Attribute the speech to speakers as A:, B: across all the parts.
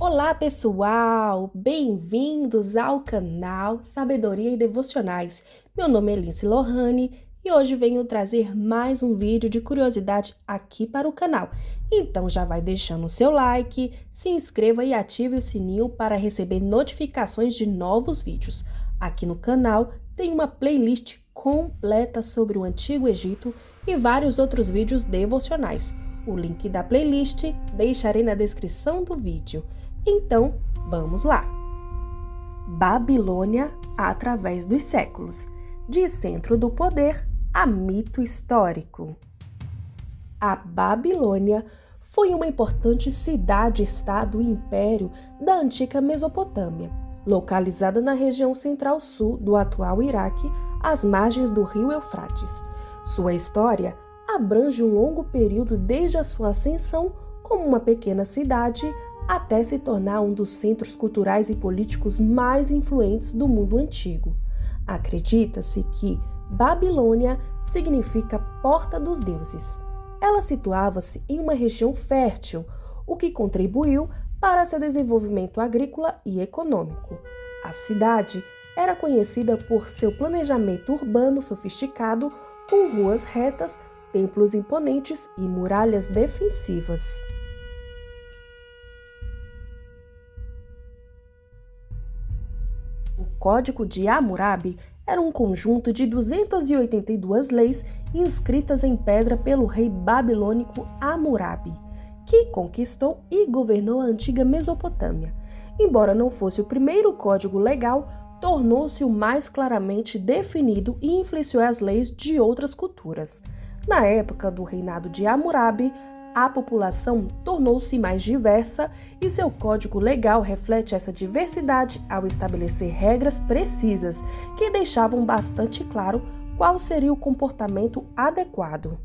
A: Olá, pessoal! Bem-vindos ao canal Sabedoria e Devocionais. Meu nome é Lindsay Lohane e hoje venho trazer mais um vídeo de curiosidade aqui para o canal. Então já vai deixando o seu like, se inscreva e ative o sininho para receber notificações de novos vídeos. Aqui no canal tem uma playlist completa sobre o Antigo Egito e vários outros vídeos devocionais. O link da playlist deixarei na descrição do vídeo. Então, vamos lá! Babilônia através dos séculos, de centro do poder a mito histórico. A Babilônia foi uma importante cidade-estado e império da antiga Mesopotâmia, localizada na região central-sul do atual Iraque, às margens do rio Eufrates. Sua história abrange um longo período desde a sua ascensão como uma pequena cidade até se tornar um dos centros culturais e políticos mais influentes do mundo antigo. Acredita-se que Babilônia significa Porta dos Deuses. Ela situava-se em uma região fértil, o que contribuiu para seu desenvolvimento agrícola e econômico. A cidade era conhecida por seu planejamento urbano sofisticado, com ruas retas, templos imponentes e muralhas defensivas. O Código de Hammurabi era um conjunto de 282 leis inscritas em pedra pelo rei babilônico Hammurabi, que conquistou e governou a antiga Mesopotâmia. Embora não fosse o primeiro código legal, tornou-se o mais claramente definido e influenciou as leis de outras culturas. Na época do reinado de Hammurabi, a população tornou-se mais diversa e seu código legal reflete essa diversidade ao estabelecer regras precisas que deixavam bastante claro qual seria o comportamento adequado.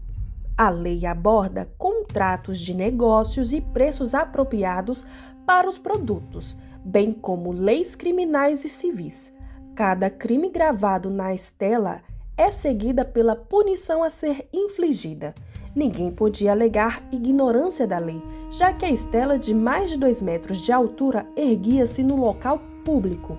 A: A lei aborda contratos de negócios e preços apropriados para os produtos, bem como leis criminais e civis. Cada crime gravado na estela é seguida pela punição a ser infligida. Ninguém podia alegar ignorância da lei, já que a estela de mais de 2 metros de altura erguia-se no local público.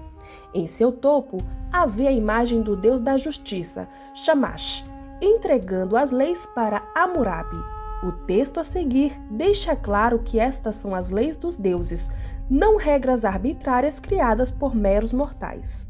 A: Em seu topo havia a imagem do deus da justiça, Shamash, entregando as leis para Hammurabi. O texto a seguir deixa claro que estas são as leis dos deuses, não regras arbitrárias criadas por meros mortais.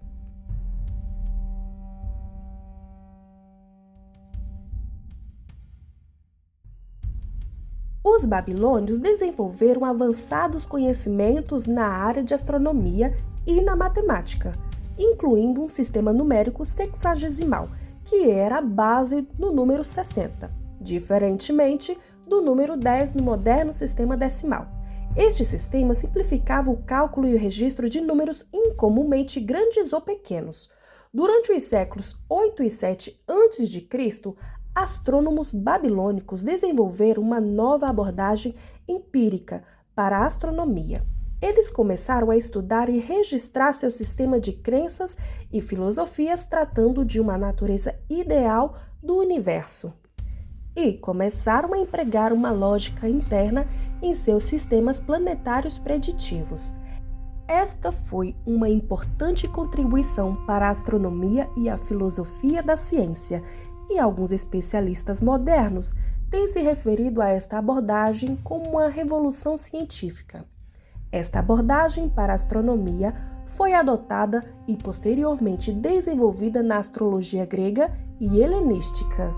A: Os babilônios desenvolveram avançados conhecimentos na área de astronomia e na matemática, incluindo um sistema numérico sexagesimal, que era a base do número 60, diferentemente do número 10 no moderno sistema decimal. Este sistema simplificava o cálculo e o registro de números incomumente grandes ou pequenos. Durante os séculos 8 e 7 a.C., astrônomos babilônicos desenvolveram uma nova abordagem empírica para a astronomia. Eles começaram a estudar e registrar seu sistema de crenças e filosofias tratando de uma natureza ideal do universo. E começaram a empregar uma lógica interna em seus sistemas planetários preditivos. Esta foi uma importante contribuição para a astronomia e a filosofia da ciência, e alguns especialistas modernos têm se referido a esta abordagem como uma revolução científica. Esta abordagem para a astronomia foi adotada e posteriormente desenvolvida na astrologia grega e helenística.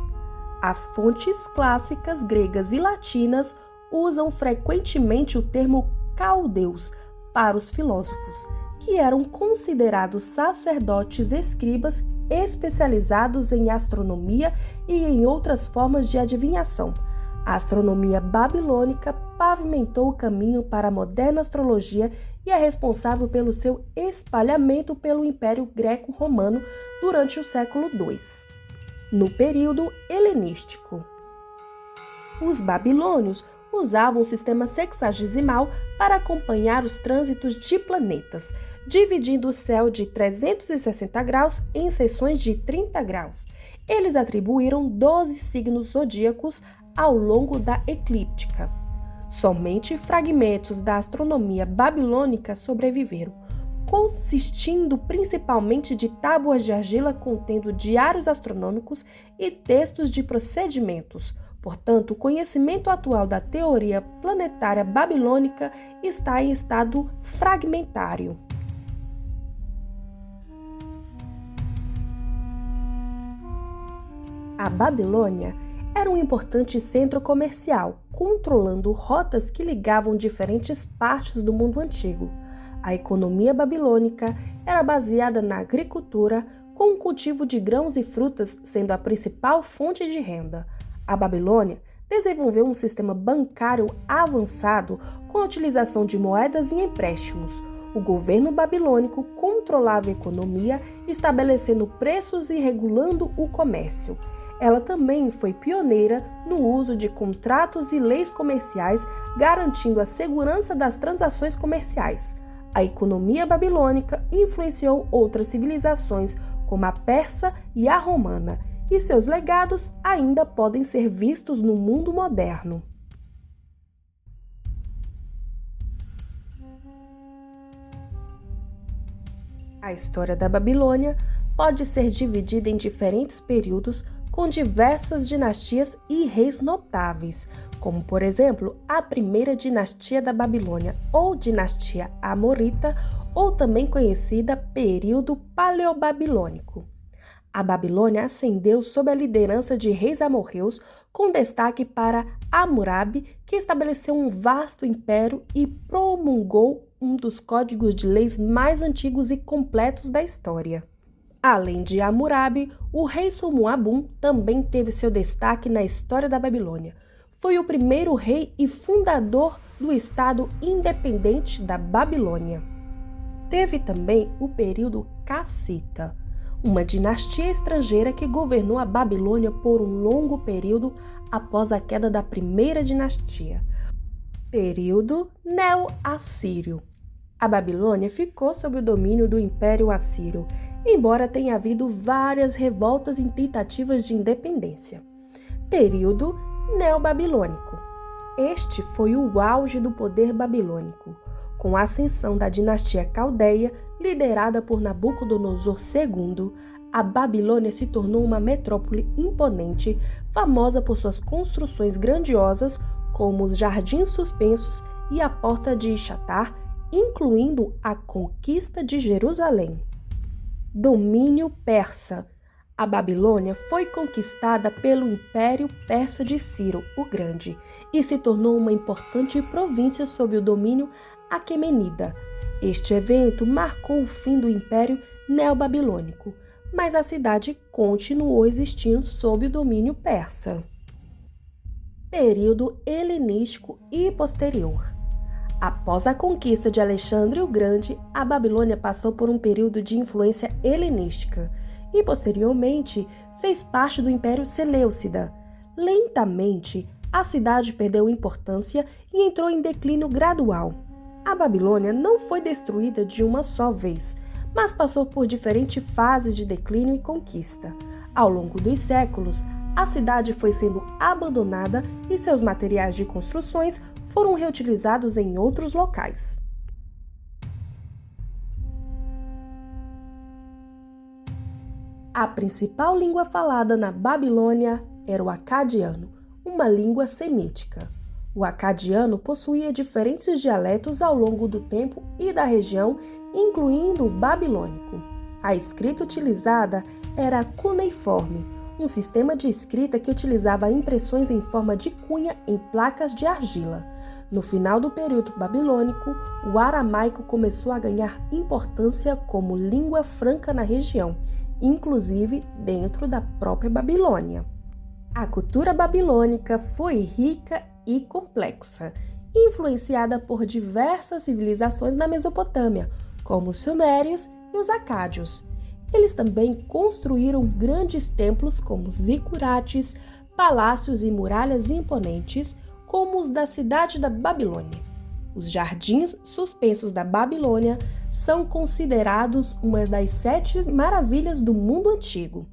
A: As fontes clássicas gregas e latinas usam frequentemente o termo caldeus para os filósofos, que eram considerados sacerdotes escribas especializados em astronomia e em outras formas de adivinhação. A astronomia babilônica pavimentou o caminho para a moderna astrologia e é responsável pelo seu espalhamento pelo Império Greco-Romano durante o século II. No período helenístico, os babilônios usavam o sistema sexagesimal para acompanhar os trânsitos de planetas, dividindo o céu de 360 graus em seções de 30 graus. Eles atribuíram 12 signos zodíacos ao longo da eclíptica. Somente fragmentos da astronomia babilônica sobreviveram, consistindo principalmente de tábuas de argila contendo diários astronômicos e textos de procedimentos. Portanto, o conhecimento atual da teoria planetária babilônica está em estado fragmentário. A Babilônia era um importante centro comercial, controlando rotas que ligavam diferentes partes do mundo antigo. A economia babilônica era baseada na agricultura, com o cultivo de grãos e frutas sendo a principal fonte de renda. A Babilônia desenvolveu um sistema bancário avançado com a utilização de moedas e empréstimos. O governo babilônico controlava a economia, estabelecendo preços e regulando o comércio. Ela também foi pioneira no uso de contratos e leis comerciais, garantindo a segurança das transações comerciais. A economia babilônica influenciou outras civilizações, como a persa e a romana, e seus legados ainda podem ser vistos no mundo moderno. A história da Babilônia pode ser dividida em diferentes períodos com diversas dinastias e reis notáveis, como, por exemplo, a primeira dinastia da Babilônia, ou dinastia Amorita, ou também conhecida período paleobabilônico. A Babilônia ascendeu sob a liderança de reis amorreus, com destaque para Hammurabi, que estabeleceu um vasto império e promulgou um dos códigos de leis mais antigos e completos da história. Além de Hammurabi, o rei Somu-Abum também teve seu destaque na história da Babilônia. Foi o primeiro rei e fundador do Estado independente da Babilônia. Teve também o período Cassita, uma dinastia estrangeira que governou a Babilônia por um longo período após a queda da primeira dinastia. Período Neo-Assírio. A Babilônia ficou sob o domínio do Império Assírio, embora tenha havido várias revoltas e tentativas de independência. Período Neobabilônico. Este foi o auge do poder babilônico. Com a ascensão da dinastia Caldeia, liderada por Nabucodonosor II, a Babilônia se tornou uma metrópole imponente, famosa por suas construções grandiosas, como os jardins suspensos e a porta de Ixatar, incluindo a conquista de Jerusalém. Domínio persa. A Babilônia foi conquistada pelo Império Persa de Ciro, o Grande, e se tornou uma importante província sob o domínio aquemenida. Este evento marcou o fim do Império Neobabilônico, mas a cidade continuou existindo sob o domínio persa. Período helenístico e posterior. Após a conquista de Alexandre o Grande, a Babilônia passou por um período de influência helenística e, posteriormente, fez parte do Império Seleucida. Lentamente, a cidade perdeu importância e entrou em declínio gradual. A Babilônia não foi destruída de uma só vez, mas passou por diferentes fases de declínio e conquista. Ao longo dos séculos, a cidade foi sendo abandonada e seus materiais de construções foram reutilizados em outros locais. A principal língua falada na Babilônia era o acadiano, uma língua semítica. O acadiano possuía diferentes dialetos ao longo do tempo e da região, incluindo o babilônico. A escrita utilizada era cuneiforme, um sistema de escrita que utilizava impressões em forma de cunha em placas de argila. No final do período babilônico, o aramaico começou a ganhar importância como língua franca na região, inclusive dentro da própria Babilônia. A cultura babilônica foi rica e complexa, influenciada por diversas civilizações da Mesopotâmia, como os sumérios e os acádios. Eles também construíram grandes templos como zicurates, palácios e muralhas imponentes, como os da cidade da Babilônia. Os jardins suspensos da Babilônia são considerados uma das 7 maravilhas do mundo antigo.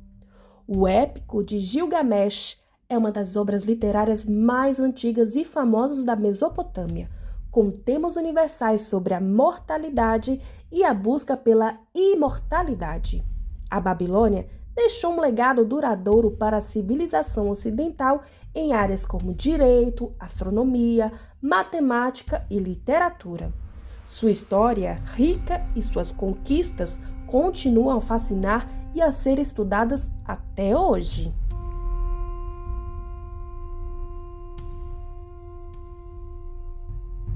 A: O épico de Gilgamesh é uma das obras literárias mais antigas e famosas da Mesopotâmia, com temas universais sobre a mortalidade e a busca pela imortalidade. A Babilônia deixou um legado duradouro para a civilização ocidental em áreas como direito, astronomia, matemática e literatura. Sua história rica e suas conquistas continuam a fascinar e a ser estudadas até hoje.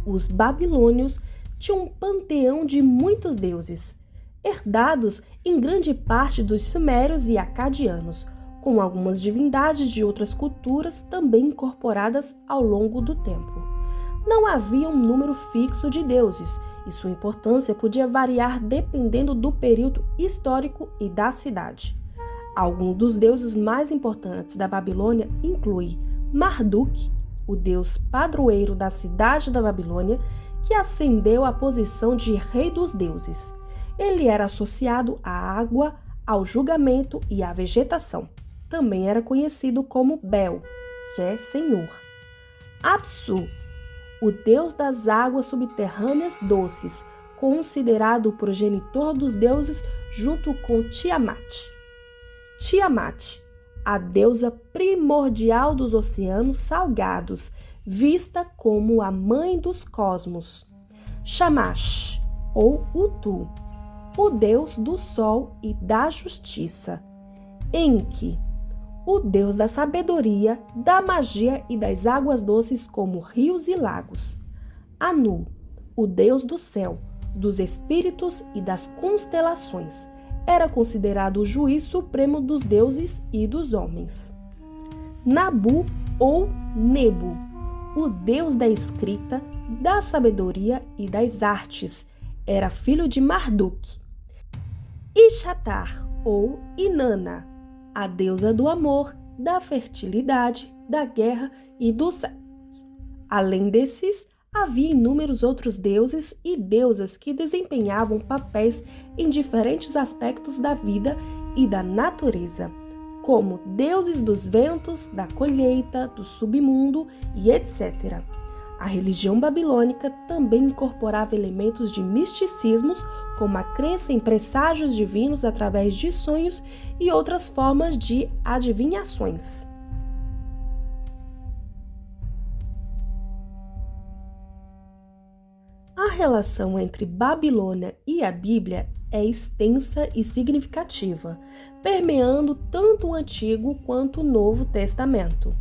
A: Os babilônios tinham um panteão de muitos deuses, herdados em grande parte dos sumérios e acadianos, com algumas divindades de outras culturas também incorporadas ao longo do tempo. Não havia um número fixo de deuses, e sua importância podia variar dependendo do período histórico e da cidade. Alguns dos deuses mais importantes da Babilônia incluem Marduk, o deus padroeiro da cidade da Babilônia, que ascendeu à posição de rei dos deuses. Ele era associado à água, ao julgamento e à vegetação. Também era conhecido como Bel, que é senhor. Apsu, o deus das águas subterrâneas doces, considerado o progenitor dos deuses junto com Tiamat. Tiamat, a deusa primordial dos oceanos salgados, vista como a mãe dos cosmos. Shamash, ou Utu, o deus do sol e da justiça. Enki, o deus da sabedoria, da magia e das águas doces como rios e lagos. Anu, o deus do céu, dos espíritos e das constelações. Era considerado o juiz supremo dos deuses e dos homens. Nabu ou Nebo, o deus da escrita, da sabedoria e das artes. Era filho de Marduk. Ishatar ou Inanna, a deusa do amor, da fertilidade, da guerra e do sexo. Além desses, havia inúmeros outros deuses e deusas que desempenhavam papéis em diferentes aspectos da vida e da natureza, como deuses dos ventos, da colheita, do submundo e etc. A religião babilônica também incorporava elementos de misticismos, como a crença em presságios divinos através de sonhos e outras formas de adivinhações. A relação entre Babilônia e a Bíblia é extensa e significativa, permeando tanto o Antigo quanto o Novo Testamento.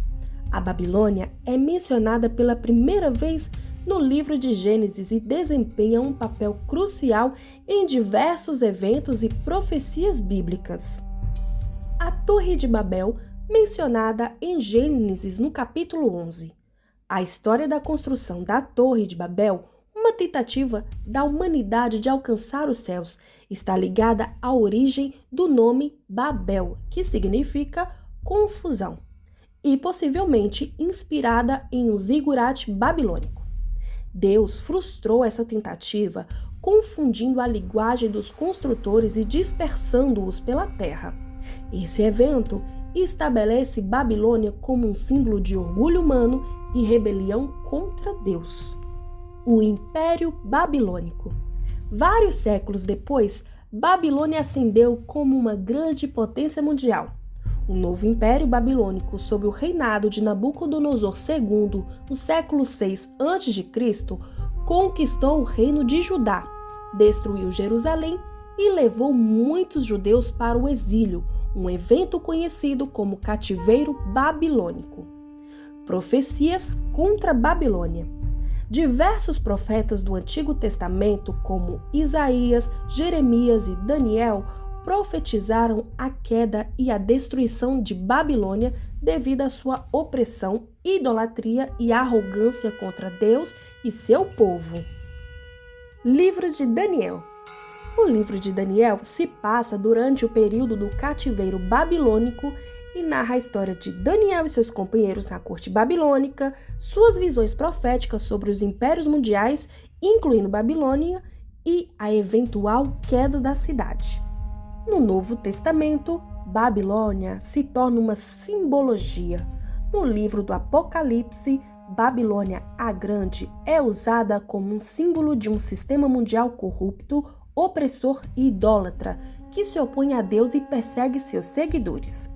A: A Babilônia é mencionada pela primeira vez no livro de Gênesis e desempenha um papel crucial em diversos eventos e profecias bíblicas. A Torre de Babel, mencionada em Gênesis no capítulo 11. A história da construção da Torre de Babel, uma tentativa da humanidade de alcançar os céus, está ligada à origem do nome Babel, que significa confusão, e possivelmente inspirada em um zigurate babilônico. Deus frustrou essa tentativa, confundindo a linguagem dos construtores e dispersando-os pela terra. Esse evento estabelece Babilônia como um símbolo de orgulho humano e rebelião contra Deus. O Império Babilônico. Vários séculos depois, Babilônia ascendeu como uma grande potência mundial. O novo Império Babilônico, sob o reinado de Nabucodonosor II, no século VI a.C., conquistou o reino de Judá, destruiu Jerusalém e levou muitos judeus para o exílio, um evento conhecido como cativeiro babilônico. Profecias contra Babilônia. Diversos profetas do Antigo Testamento, como Isaías, Jeremias e Daniel, profetizaram a queda e a destruição de Babilônia devido à sua opressão, idolatria e arrogância contra Deus e seu povo. Livro de Daniel. O livro de Daniel se passa durante o período do cativeiro babilônico e narra a história de Daniel e seus companheiros na corte babilônica, suas visões proféticas sobre os impérios mundiais, incluindo Babilônia, e a eventual queda da cidade. No Novo Testamento, Babilônia se torna uma simbologia. No livro do Apocalipse, Babilônia a Grande é usada como um símbolo de um sistema mundial corrupto, opressor e idólatra, que se opõe a Deus e persegue seus seguidores.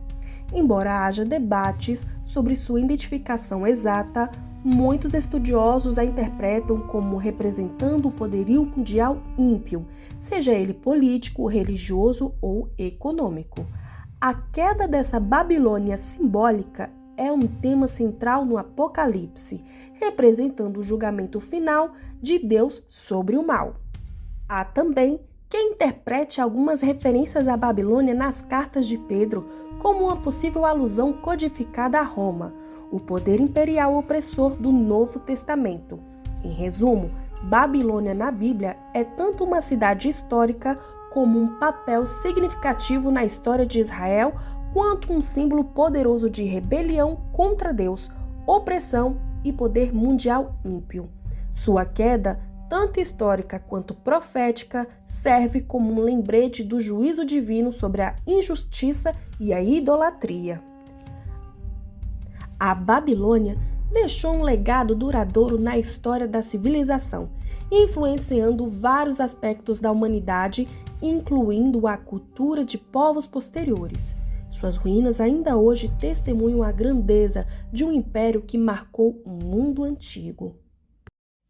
A: Embora haja debates sobre sua identificação exata, muitos estudiosos a interpretam como representando o poderio mundial ímpio, seja ele político, religioso ou econômico. A queda dessa Babilônia simbólica é um tema central no Apocalipse, representando o julgamento final de Deus sobre o mal. Há também quem interprete algumas referências à Babilônia nas cartas de Pedro como uma possível alusão codificada a Roma, o poder imperial opressor do Novo Testamento. Em resumo, Babilônia na Bíblia é tanto uma cidade histórica como um papel significativo na história de Israel, quanto um símbolo poderoso de rebelião contra Deus, opressão e poder mundial ímpio. Sua queda, tanto histórica quanto profética, serve como um lembrete do juízo divino sobre a injustiça e a idolatria. A Babilônia deixou um legado duradouro na história da civilização, influenciando vários aspectos da humanidade, incluindo a cultura de povos posteriores. Suas ruínas ainda hoje testemunham a grandeza de um império que marcou o mundo antigo.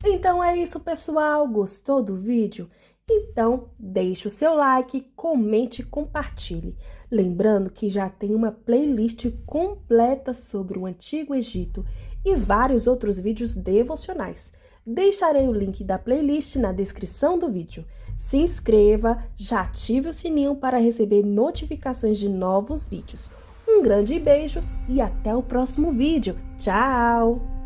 A: Então é isso, pessoal. Gostou do vídeo? Então deixe o seu like, comente e compartilhe. Lembrando que já tem uma playlist completa sobre o Antigo Egito e vários outros vídeos devocionais. Deixarei o link da playlist na descrição do vídeo. Se inscreva, já ative o sininho para receber notificações de novos vídeos. Um grande beijo e até o próximo vídeo. Tchau!